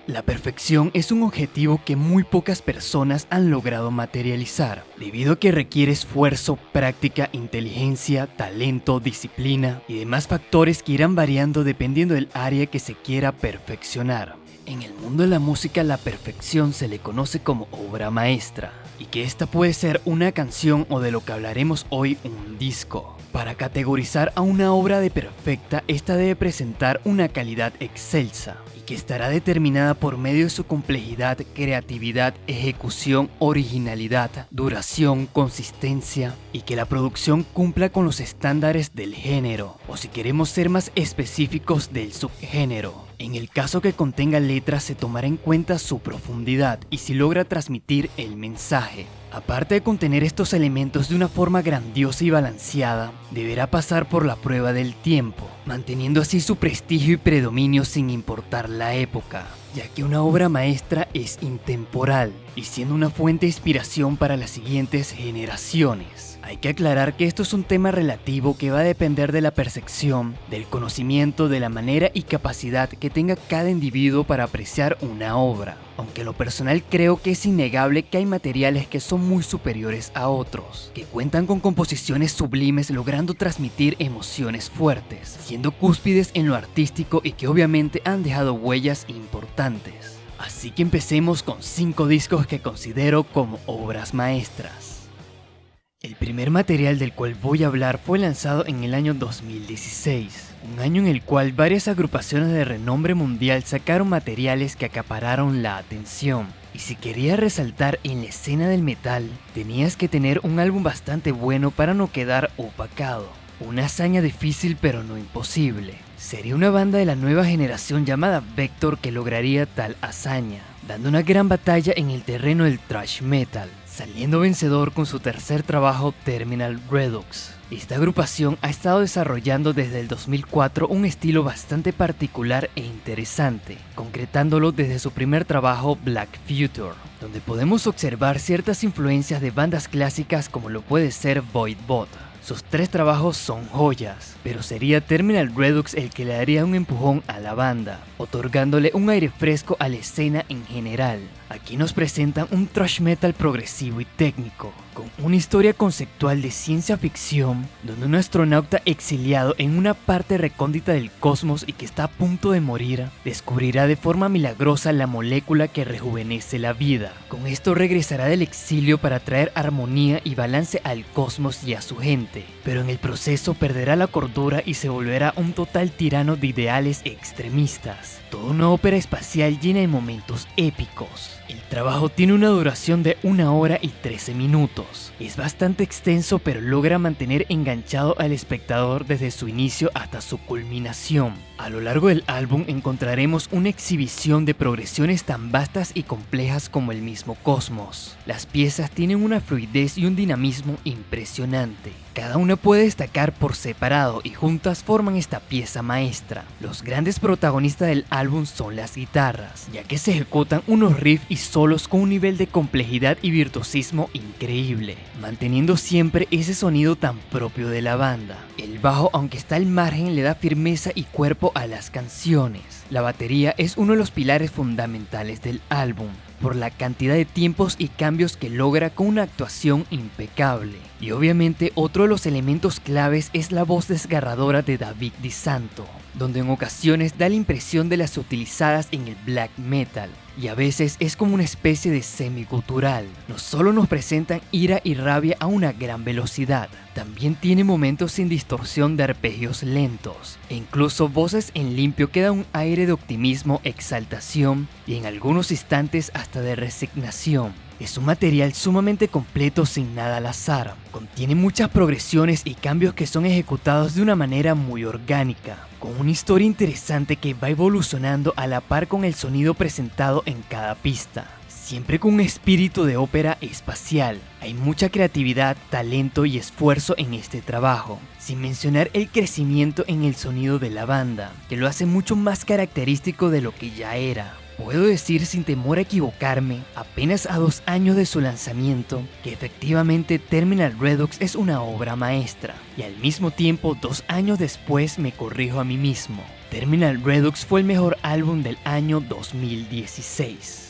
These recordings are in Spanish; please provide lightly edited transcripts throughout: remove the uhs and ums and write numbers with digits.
La perfección es un objetivo que muy pocas personas han logrado materializar, debido a que requiere esfuerzo, práctica, inteligencia, talento, disciplina y demás factores que irán variando dependiendo del área que se quiera perfeccionar. En el mundo de la música, la perfección se le conoce como obra maestra, y que esta puede ser una canción o, de lo que hablaremos hoy, un disco. Para categorizar a una obra de perfecta, esta debe presentar una calidad excelsa, y que estará determinada por medio de su complejidad, creatividad, ejecución, originalidad, duración, consistencia, y que la producción cumpla con los estándares del género, o si queremos ser más específicos, del subgénero. En el caso que contenga letras, se tomará en cuenta su profundidad y si logra transmitir el mensaje. Aparte de contener estos elementos de una forma grandiosa y balanceada, deberá pasar por la prueba del tiempo, manteniendo así su prestigio y predominio sin importar la época, ya que una obra maestra es intemporal y siendo una fuente de inspiración para las siguientes generaciones. Hay que aclarar que esto es un tema relativo que va a depender de la percepción, del conocimiento, de la manera y capacidad que tenga cada individuo para apreciar una obra. Aunque en lo personal creo que es innegable que hay materiales que son muy superiores a otros, que cuentan con composiciones sublimes logrando transmitir emociones fuertes, siendo cúspides en lo artístico y que obviamente han dejado huellas importantes. Así que empecemos con 5 discos que considero como obras maestras. El primer material del cual voy a hablar fue lanzado en el año 2016, un año en el cual varias agrupaciones de renombre mundial sacaron materiales que acapararon la atención. Y si querías resaltar en la escena del metal, tenías que tener un álbum bastante bueno para no quedar opacado. Una hazaña difícil pero no imposible. Sería una banda de la nueva generación llamada Vector que lograría tal hazaña, dando una gran batalla en el terreno del thrash metal, saliendo vencedor con su tercer trabajo, Terminal Redux. Esta agrupación ha estado desarrollando desde el 2004 un estilo bastante particular e interesante, concretándolo desde su primer trabajo, Black Future, donde podemos observar ciertas influencias de bandas clásicas como lo puede ser Voidbot. Sus 3 trabajos son joyas, pero sería Terminal Redux el que le daría un empujón a la banda, otorgándole un aire fresco a la escena en general. Aquí nos presentan un thrash metal progresivo y técnico, con una historia conceptual de ciencia ficción, donde un astronauta exiliado en una parte recóndita del cosmos y que está a punto de morir, descubrirá de forma milagrosa la molécula que rejuvenece la vida. Con esto regresará del exilio para traer armonía y balance al cosmos y a su gente, pero en el proceso perderá la cordura y se volverá un total tirano de ideales extremistas. Toda una ópera espacial llena de momentos épicos. El trabajo tiene una duración de 1 hora y 13 minutos. Es bastante extenso, pero logra mantener enganchado al espectador desde su inicio hasta su culminación. A lo largo del álbum encontraremos una exhibición de progresiones tan vastas y complejas como el mismo cosmos. Las piezas tienen una fluidez y un dinamismo impresionante. Cada una puede destacar por separado y juntas forman esta pieza maestra. Los grandes protagonistas del álbum son las guitarras, ya que se ejecutan unos riffs y solos con un nivel de complejidad y virtuosismo increíble, manteniendo siempre ese sonido tan propio de la banda. El bajo, aunque está al margen, le da firmeza y cuerpo a las canciones. La batería es uno de los pilares fundamentales del álbum, por la cantidad de tiempos y cambios que logra con una actuación impecable. Y obviamente otro de los elementos claves es la voz desgarradora de David DiSanto, donde en ocasiones da la impresión de las utilizadas en el black metal, y a veces es como una especie de semi-gutural. No solo nos presentan ira y rabia a una gran velocidad, también tiene momentos sin distorsión de arpegios lentos, e incluso voces en limpio que dan un aire de optimismo, exaltación y en algunos instantes hasta de resignación. Es un material sumamente completo sin nada al azar, contiene muchas progresiones y cambios que son ejecutados de una manera muy orgánica, con una historia interesante que va evolucionando a la par con el sonido presentado en cada pista, siempre con un espíritu de ópera espacial. Hay mucha creatividad, talento y esfuerzo en este trabajo, sin mencionar el crecimiento en el sonido de la banda, que lo hace mucho más característico de lo que ya era. Puedo decir sin temor a equivocarme, apenas a 2 años de su lanzamiento, que efectivamente Terminal Redux es una obra maestra, y al mismo tiempo 2 años después me corrijo a mí mismo, Terminal Redux fue el mejor álbum del año 2016.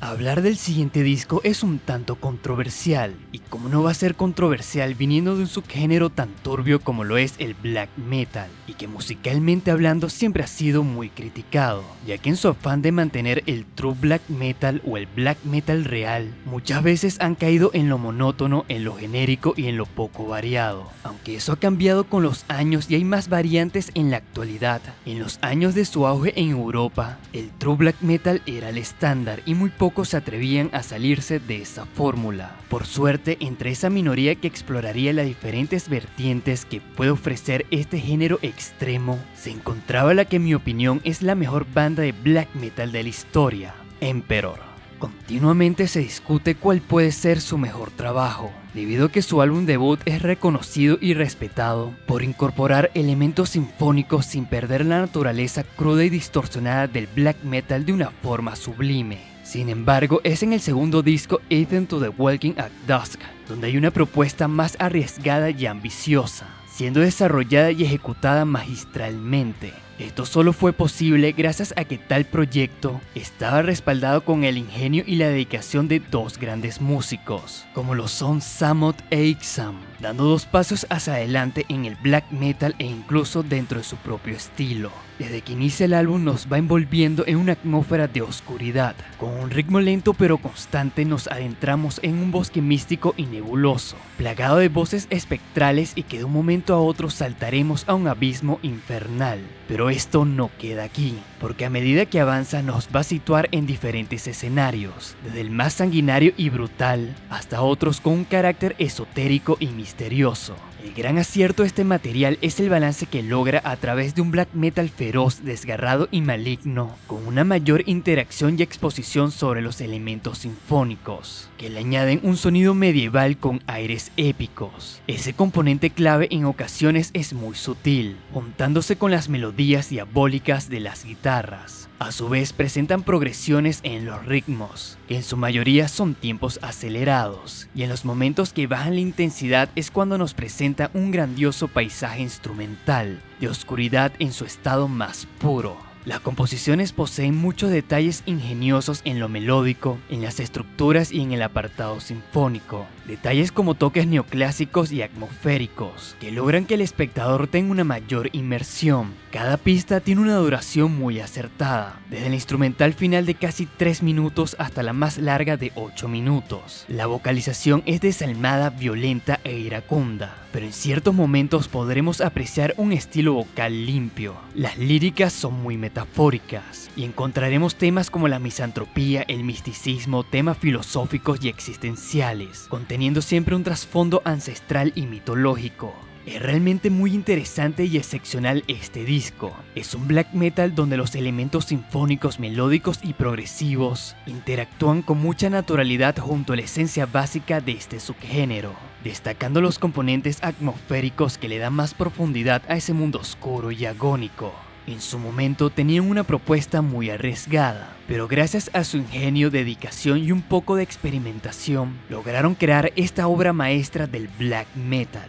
Hablar del siguiente disco es un tanto controversial, y como no va a ser controversial viniendo de un subgénero tan turbio como lo es el black metal, y que musicalmente hablando siempre ha sido muy criticado, ya que en su afán de mantener el true black metal o el black metal real, muchas veces han caído en lo monótono, en lo genérico y en lo poco variado, aunque eso ha cambiado con los años y hay más variantes en la actualidad. En los años de su auge en Europa, el true black metal era el estándar y muy pocos se atrevían a salirse de esa fórmula. Por suerte, entre esa minoría que exploraría las diferentes vertientes que puede ofrecer este género extremo, se encontraba la que en mi opinión es la mejor banda de black metal de la historia, Emperor. Continuamente se discute cuál puede ser su mejor trabajo, debido a que su álbum debut es reconocido y respetado por incorporar elementos sinfónicos sin perder la naturaleza cruda y distorsionada del black metal de una forma sublime. Sin embargo, es en el segundo disco, Ethan to the Walking at Dusk, donde hay una propuesta más arriesgada y ambiciosa, siendo desarrollada y ejecutada magistralmente. Esto solo fue posible gracias a que tal proyecto estaba respaldado con el ingenio y la dedicación de dos grandes músicos, como lo son Samot e Ixam, dando dos pasos hacia adelante en el black metal e incluso dentro de su propio estilo. Desde que inicia el álbum nos va envolviendo en una atmósfera de oscuridad. Con un ritmo lento pero constante nos adentramos en un bosque místico y nebuloso, plagado de voces espectrales y que de un momento a otro saltaremos a un abismo infernal. Pero esto no queda aquí, porque a medida que avanza nos va a situar en diferentes escenarios, desde el más sanguinario y brutal hasta otros con un carácter esotérico y misterioso. El gran acierto de este material es el balance que logra a través de un black metal feroz, desgarrado y maligno, con una mayor interacción y exposición sobre los elementos sinfónicos, que le añaden un sonido medieval con aires épicos. Ese componente clave en ocasiones es muy sutil, juntándose con las melodías diabólicas de las guitarras. A su vez presentan progresiones en los ritmos, que en su mayoría son tiempos acelerados, y en los momentos que bajan la intensidad es cuando nos presenta un grandioso paisaje instrumental, de oscuridad en su estado más puro. Las composiciones poseen muchos detalles ingeniosos en lo melódico, en las estructuras y en el apartado sinfónico. Detalles como toques neoclásicos y atmosféricos, que logran que el espectador tenga una mayor inmersión. Cada pista tiene una duración muy acertada, desde el instrumental final de casi 3 minutos hasta la más larga de 8 minutos. La vocalización es desalmada, violenta e iracunda, pero en ciertos momentos podremos apreciar un estilo vocal limpio. Las líricas son muy metafóricas, y encontraremos temas como la misantropía, el misticismo, temas filosóficos y existenciales, conteniendo siempre un trasfondo ancestral y mitológico. Es realmente muy interesante y excepcional este disco. Es un black metal donde los elementos sinfónicos, melódicos y progresivos interactúan con mucha naturalidad junto a la esencia básica de este subgénero, destacando los componentes atmosféricos que le dan más profundidad a ese mundo oscuro y agónico. En su momento tenían una propuesta muy arriesgada, pero gracias a su ingenio, dedicación y un poco de experimentación, lograron crear esta obra maestra del black metal.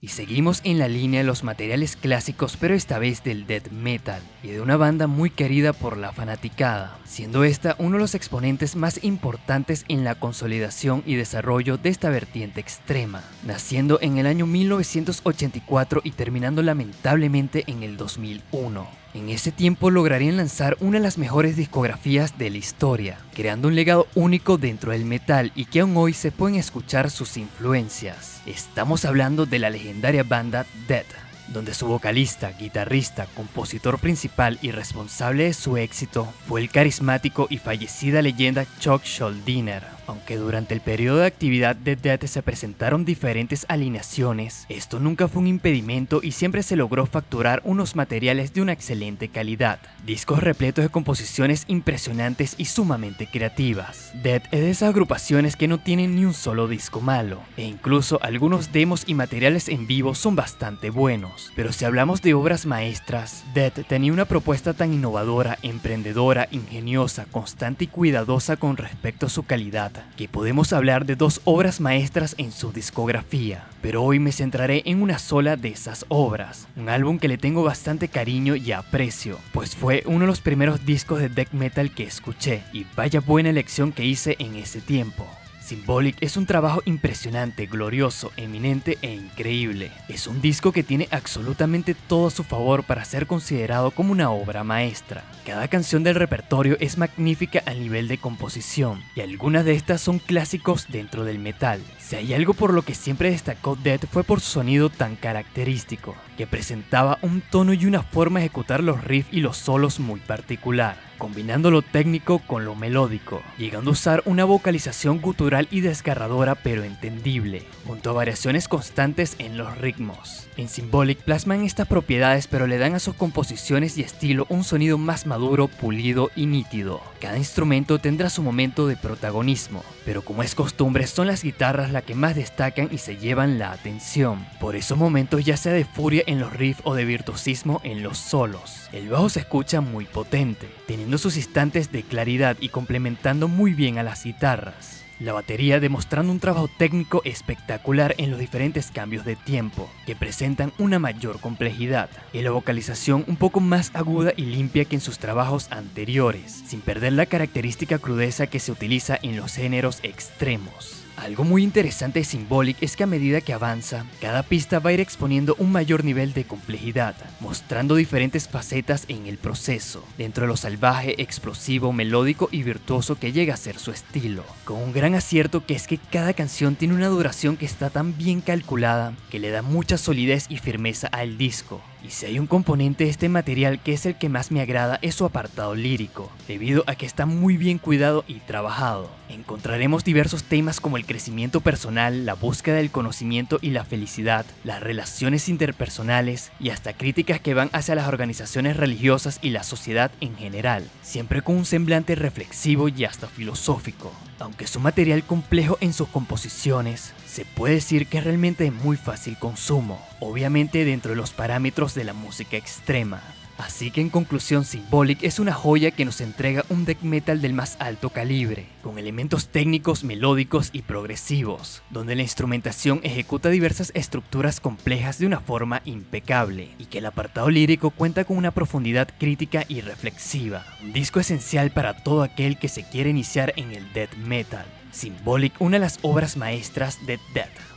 Y seguimos en la línea de los materiales clásicos, pero esta vez del death metal, y de una banda muy querida por la fanaticada, siendo esta uno de los exponentes más importantes en la consolidación y desarrollo de esta vertiente extrema, naciendo en el año 1984 y terminando lamentablemente en el 2001. En ese tiempo lograrían lanzar una de las mejores discografías de la historia, creando un legado único dentro del metal y que aún hoy se pueden escuchar sus influencias. Estamos hablando de la legendaria banda Death, donde su vocalista, guitarrista, compositor principal y responsable de su éxito fue el carismático y fallecida leyenda Chuck Schuldiner. Aunque durante el periodo de actividad de Death se presentaron diferentes alineaciones, esto nunca fue un impedimento y siempre se logró facturar unos materiales de una excelente calidad. Discos repletos de composiciones impresionantes y sumamente creativas. Death es de esas agrupaciones que no tienen ni un solo disco malo, e incluso algunos demos y materiales en vivo son bastante buenos. Pero si hablamos de obras maestras, Death tenía una propuesta tan innovadora, emprendedora, ingeniosa, constante y cuidadosa con respecto a su calidad, que podemos hablar de dos obras maestras en su discografía, pero hoy me centraré en una sola de esas obras, un álbum que le tengo bastante cariño y aprecio, pues fue uno de los primeros discos de death metal que escuché, y vaya buena elección que hice en ese tiempo. Symbolic es un trabajo impresionante, glorioso, eminente e increíble. Es un disco que tiene absolutamente todo a su favor para ser considerado como una obra maestra. Cada canción del repertorio es magnífica al nivel de composición, y algunas de estas son clásicos dentro del metal. Si hay algo por lo que siempre destacó Death fue por su sonido tan característico, que presentaba un tono y una forma de ejecutar los riffs y los solos muy particular, combinando lo técnico con lo melódico, llegando a usar una vocalización gutural y desgarradora pero entendible, junto a variaciones constantes en los ritmos. En Symbolic plasman estas propiedades pero le dan a sus composiciones y estilo un sonido más maduro, pulido y nítido. Cada instrumento tendrá su momento de protagonismo, pero como es costumbre son las guitarras las que más destacan y se llevan la atención. Por esos momentos, ya sea de furia en los riffs o de virtuosismo en los solos. El bajo se escucha muy potente, teniendo sus instantes de claridad y complementando muy bien a las guitarras. La batería demostrando un trabajo técnico espectacular en los diferentes cambios de tiempo, que presentan una mayor complejidad, y la vocalización un poco más aguda y limpia que en sus trabajos anteriores, sin perder la característica crudeza que se utiliza en los géneros extremos. Algo muy interesante de Symbolic es que a medida que avanza, cada pista va a ir exponiendo un mayor nivel de complejidad, mostrando diferentes facetas en el proceso, dentro de lo salvaje, explosivo, melódico y virtuoso que llega a ser su estilo, con un gran acierto que es que cada canción tiene una duración que está tan bien calculada que le da mucha solidez y firmeza al disco. Y si hay un componente de este material que es el que más me agrada es su apartado lírico, debido a que está muy bien cuidado y trabajado. Encontraremos diversos temas como el crecimiento personal, la búsqueda del conocimiento y la felicidad, las relaciones interpersonales y hasta críticas que van hacia las organizaciones religiosas y la sociedad en general, siempre con un semblante reflexivo y hasta filosófico. Aunque es un material complejo en sus composiciones, se puede decir que es realmente de muy fácil consumo, obviamente dentro de los parámetros de la música extrema. Así que en conclusión, Symbolic es una joya que nos entrega un death metal del más alto calibre, con elementos técnicos, melódicos y progresivos, donde la instrumentación ejecuta diversas estructuras complejas de una forma impecable, y que el apartado lírico cuenta con una profundidad crítica y reflexiva. Un disco esencial para todo aquel que se quiere iniciar en el death metal. Symbolic, una de las obras maestras de Death.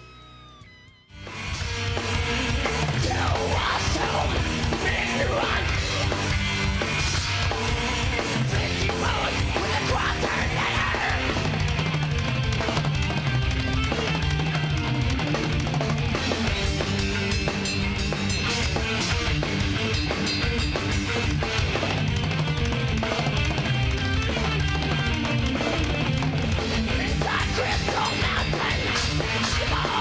Crystal mountain,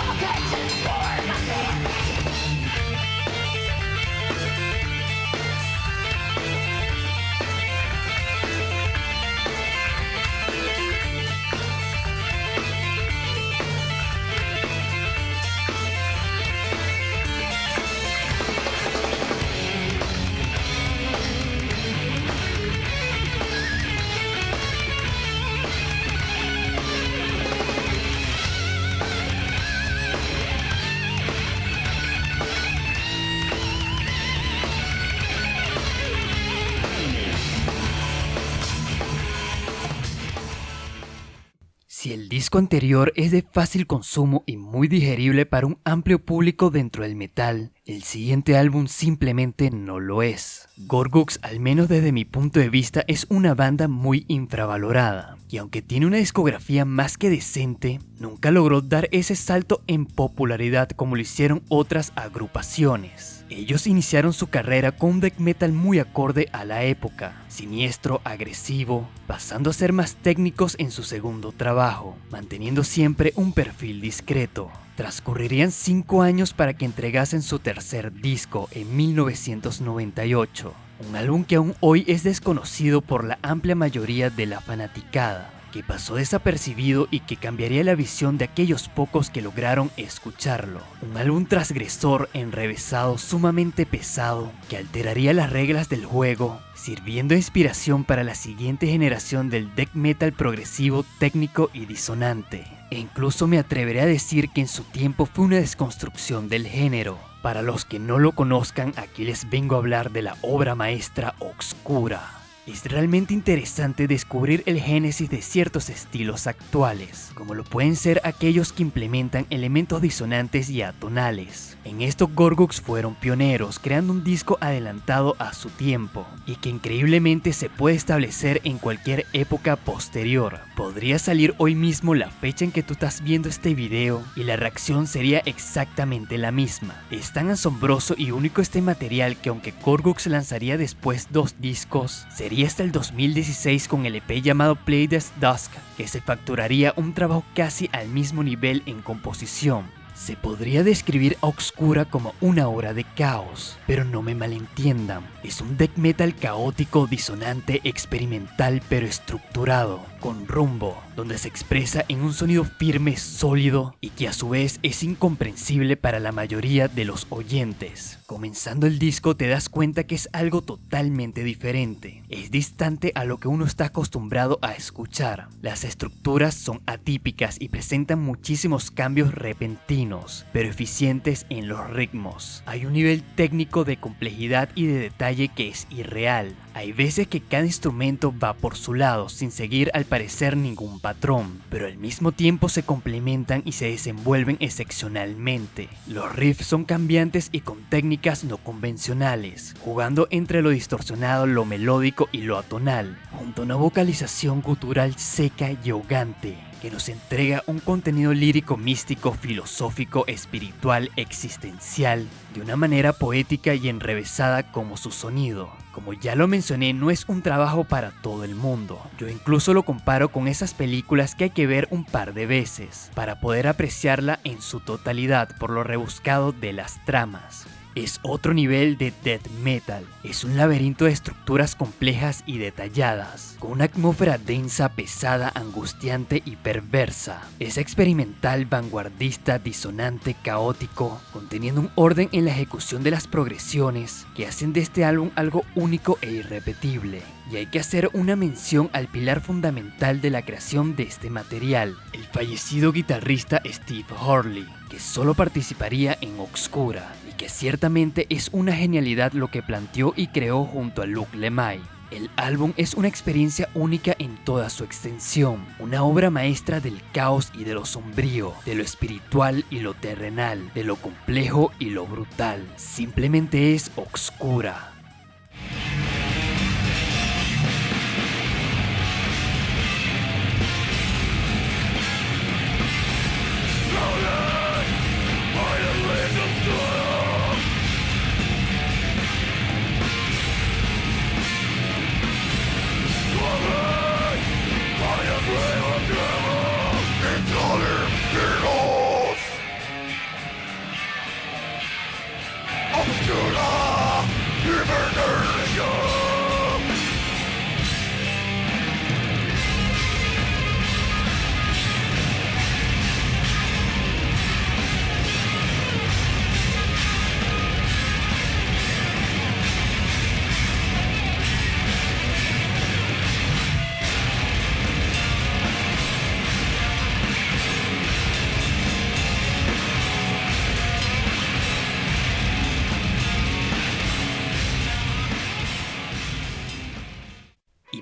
disco anterior es de fácil consumo y muy digerible para un amplio público dentro del metal. El siguiente álbum simplemente no lo es. Gorguts, al menos desde mi punto de vista, es una banda muy infravalorada, y aunque tiene una discografía más que decente, nunca logró dar ese salto en popularidad como lo hicieron otras agrupaciones. Ellos iniciaron su carrera con un death metal muy acorde a la época, siniestro, agresivo, pasando a ser más técnicos en su segundo trabajo, manteniendo siempre un perfil discreto. Transcurrirían 5 años para que entregasen su tercer disco en 1998, un álbum que aún hoy es desconocido por la amplia mayoría de la fanaticada, que pasó desapercibido y que cambiaría la visión de aquellos pocos que lograron escucharlo. Un álbum transgresor, enrevesado, sumamente pesado, que alteraría las reglas del juego, sirviendo de inspiración para la siguiente generación del death metal progresivo, técnico y disonante. E incluso me atreveré a decir que en su tiempo fue una desconstrucción del género. Para los que no lo conozcan, aquí les vengo a hablar de la obra maestra Obscura. Es realmente interesante descubrir el génesis de ciertos estilos actuales, como lo pueden ser aquellos que implementan elementos disonantes y atonales. En esto Gorguts fueron pioneros, creando un disco adelantado a su tiempo, y que increíblemente se puede establecer en cualquier época posterior. Podría salir hoy mismo la fecha en que tú estás viendo este video, y la reacción sería exactamente la misma. Es tan asombroso y único este material que aunque Gorguts lanzaría después 2 discos, sería hasta el 2016 con el EP llamado Play This Dusk, que se facturaría un trabajo casi al mismo nivel en composición. Se podría describir a Obscura como una obra de caos, pero no me malentiendan, es un death metal caótico, disonante, experimental pero estructurado, con rumbo, donde se expresa en un sonido firme, sólido y que a su vez es incomprensible para la mayoría de los oyentes. Comenzando el disco te das cuenta que es algo totalmente diferente, es distante a lo que uno está acostumbrado a escuchar. Las estructuras son atípicas y presentan muchísimos cambios repentinos, pero eficientes en los ritmos. Hay un nivel técnico de complejidad y de detalle que es irreal. Hay veces que cada instrumento va por su lado sin seguir al parecer ningún patrón, pero al mismo tiempo se complementan y se desenvuelven excepcionalmente. Los riffs son cambiantes y con técnicas no convencionales, jugando entre lo distorsionado, lo melódico y lo atonal, junto a una vocalización gutural seca y ahogante, que nos entrega un contenido lírico, místico, filosófico, espiritual, existencial, de una manera poética y enrevesada como su sonido. Como ya lo mencioné, no es un trabajo para todo el mundo. Yo incluso lo comparo con esas películas que hay que ver un par de veces, para poder apreciarla en su totalidad por lo rebuscado de las tramas. Es otro nivel de death metal, es un laberinto de estructuras complejas y detalladas, con una atmósfera densa, pesada, angustiante y perversa. Es experimental, vanguardista, disonante, caótico, conteniendo un orden en la ejecución de las progresiones que hacen de este álbum algo único e irrepetible. Y hay que hacer una mención al pilar fundamental de la creación de este material, el fallecido guitarrista Steve Hurley, que solo participaría en Obscura, y que ciertamente es una genialidad lo que planteó y creó junto a Luke Lemay. El álbum es una experiencia única en toda su extensión, una obra maestra del caos y de lo sombrío, de lo espiritual y lo terrenal, de lo complejo y lo brutal. Simplemente es Obscura.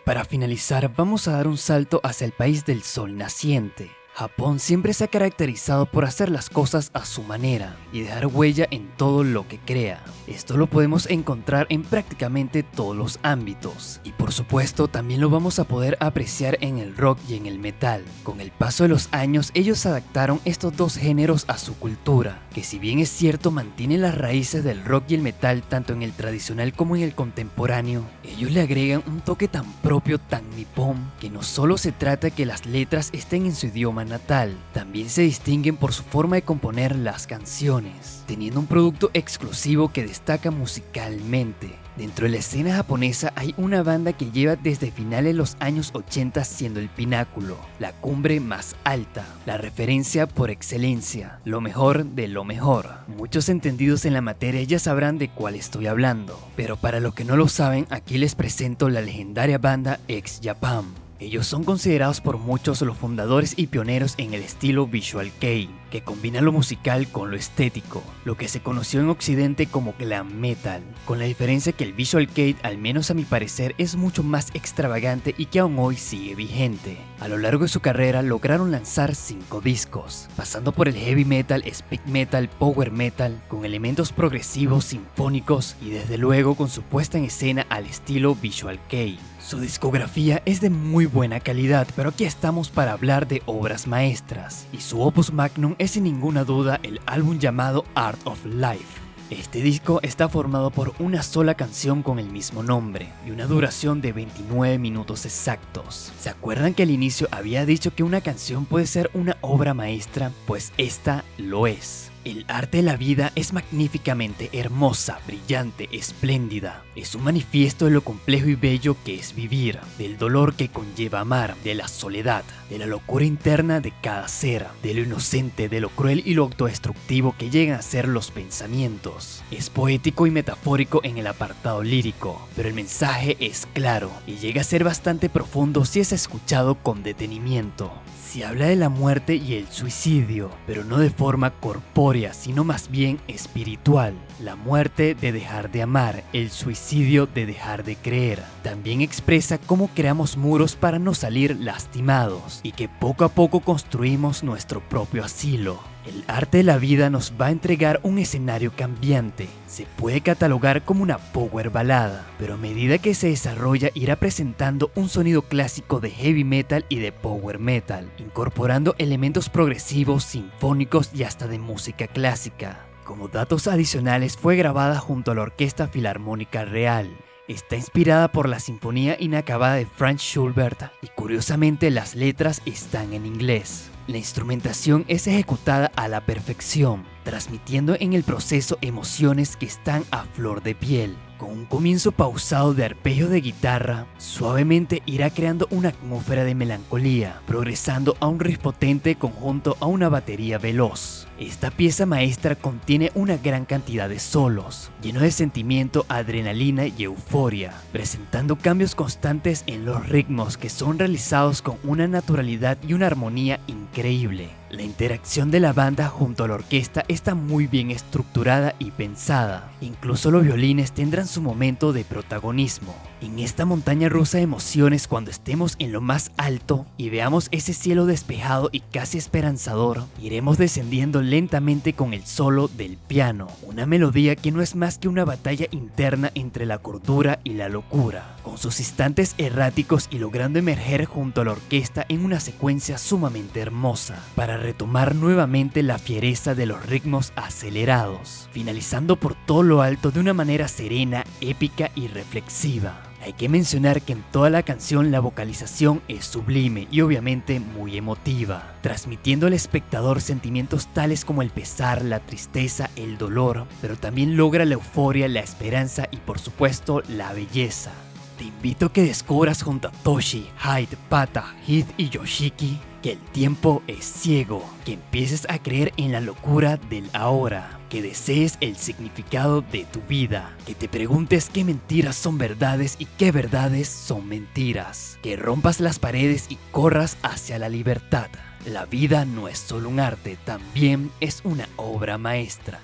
Para finalizar, vamos a dar un salto hacia el país del sol naciente, Japón siempre se ha caracterizado por hacer las cosas a su manera y dejar huella en todo lo que crea. Esto lo podemos encontrar en prácticamente todos los ámbitos y por supuesto también lo vamos a poder apreciar en el rock y en el metal. Con el paso de los años ellos adaptaron estos dos géneros a su cultura, que si bien es cierto mantiene las raíces del rock y el metal tanto en el tradicional como en el contemporáneo, ellos le agregan un toque tan propio, tan nipón, que no solo se trata de que las letras estén en su idioma natal, también se distinguen por su forma de componer las canciones, teniendo un producto exclusivo que destaca musicalmente. Dentro de la escena japonesa hay una banda que lleva desde finales de los años 80 siendo el pináculo, la cumbre más alta, la referencia por excelencia, lo mejor de lo mejor. Muchos entendidos en la materia ya sabrán de cuál estoy hablando, pero para los que no lo saben, aquí les presento la legendaria banda X Japan. Ellos son considerados por muchos los fundadores y pioneros en el estilo Visual Kei, que combina lo musical con lo estético, lo que se conoció en Occidente como glam metal, con la diferencia que el Visual Kei, al menos a mi parecer, es mucho más extravagante y que aún hoy sigue vigente. A lo largo de su carrera lograron lanzar 5 discos, pasando por el heavy metal, speed metal, power metal, con elementos progresivos, sinfónicos y desde luego con su puesta en escena al estilo Visual Kei. Su discografía es de muy buena calidad, pero aquí estamos para hablar de obras maestras, y su opus magnum es sin ninguna duda el álbum llamado Art of Life. Este disco está formado por una sola canción con el mismo nombre y una duración de 29 minutos exactos. ¿Se acuerdan que al inicio había dicho que una canción puede ser una obra maestra? Pues esta lo es. El arte de la vida es magníficamente hermosa, brillante, espléndida. Es un manifiesto de lo complejo y bello que es vivir, del dolor que conlleva amar, de la soledad, de la locura interna de cada ser, de lo inocente, de lo cruel y lo autodestructivo que llegan a ser los pensamientos. Es poético y metafórico en el apartado lírico, pero el mensaje es claro y llega a ser bastante profundo si es escuchado con detenimiento. Se habla de la muerte y el suicidio, pero no de forma corpórea, sino más bien espiritual. La muerte de dejar de amar, el suicidio de dejar de creer. También expresa cómo creamos muros para no salir lastimados y que poco a poco construimos nuestro propio asilo. El arte de la vida nos va a entregar un escenario cambiante. Se puede catalogar como una power balada, pero a medida que se desarrolla irá presentando un sonido clásico de heavy metal y de power metal, incorporando elementos progresivos, sinfónicos y hasta de música clásica. Como datos adicionales, fue grabada junto a la Orquesta Filarmónica Real. Está inspirada por la Sinfonía Inacabada de Franz Schubert y curiosamente las letras están en inglés. La instrumentación es ejecutada a la perfección, transmitiendo en el proceso emociones que están a flor de piel. Con un comienzo pausado de arpegio de guitarra, suavemente irá creando una atmósfera de melancolía, progresando a un riff potente conjunto a una batería veloz. Esta pieza maestra contiene una gran cantidad de solos, llenos de sentimiento, adrenalina y euforia, presentando cambios constantes en los ritmos que son realizados con una naturalidad y una armonía increíble. La interacción de la banda junto a la orquesta está muy bien estructurada y pensada. Incluso los violines tendrán su momento de protagonismo. En esta montaña rusa de emociones, cuando estemos en lo más alto y veamos ese cielo despejado y casi esperanzador, iremos descendiendo lentamente con el solo del piano, una melodía que no es más que una batalla interna entre la cordura y la locura, con sus instantes erráticos y logrando emerger junto a la orquesta en una secuencia sumamente hermosa, para retomar nuevamente la fiereza de los ritmos acelerados, finalizando por todo lo alto de una manera serena, épica y reflexiva. Hay que mencionar que en toda la canción la vocalización es sublime y obviamente muy emotiva, transmitiendo al espectador sentimientos tales como el pesar, la tristeza, el dolor, pero también logra la euforia, la esperanza y por supuesto la belleza. Te invito a que descubras junto a Toshi, Hyde, Pata, Hit y Yoshiki que el tiempo es ciego, que empieces a creer en la locura del ahora, que desees el significado de tu vida, que te preguntes qué mentiras son verdades y qué verdades son mentiras, que rompas las paredes y corras hacia la libertad. La vida no es solo un arte, también es una obra maestra.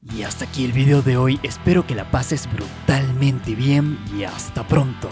Y hasta aquí el video de hoy, espero que la pases brutalmente bien y hasta pronto.